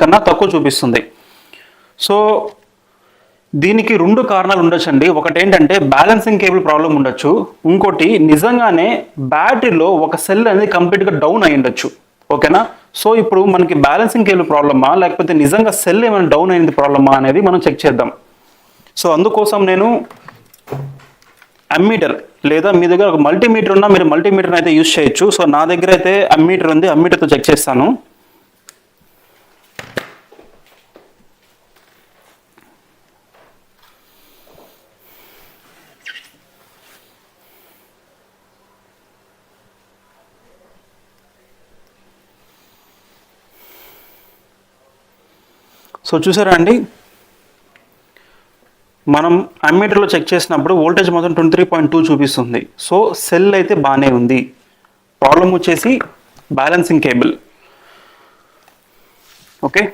కన్నా తక్కువ చూపిస్తుంది. సో దీనికి 2 కారణాలు ఉండొచ్చండి. ఒకటి ఏంటంటే బ్యాలెన్సింగ్ కేబుల్ ప్రాబ్లం ఉండొచ్చు, ఇంకోటి నిజంగానే బ్యాటరీలో ఒక సెల్ అనేది కంప్లీట్గా డౌన్ అయి ఉండొచ్చు. ఓకేనా? సో ఇప్పుడు మనకి బ్యాలెన్సింగ్ కేబుల్ ప్రాబ్లమా లేకపోతే నిజంగా సెల్ ఏమైనా డౌన్ అయింది ప్రాబ్లమా అనేది మనం చెక్ చేద్దాం. సో అందుకోసం నేను అమ్మీటర్ లేదా మీ దగ్గర ఒక మల్టీమీటర్ ఉన్నా మీరు మల్టీమీటర్ని అయితే యూజ్ చేయొచ్చు. సో నా దగ్గర అయితే అమ్మీటర్ ఉంది, అమ్మీటర్తో చెక్ చేస్తాను. సో చూసారా అండి, మనం అమ్మీటర్లో చెక్ చేసినప్పుడు వోల్టేజ్ మాత్రం 23.2 చూపిస్తుంది. సో సెల్ అయితే బాగానే ఉంది. ప్రాబ్లం వచ్చేసి బ్యాలెన్సింగ్ కేబుల్. ఓకే.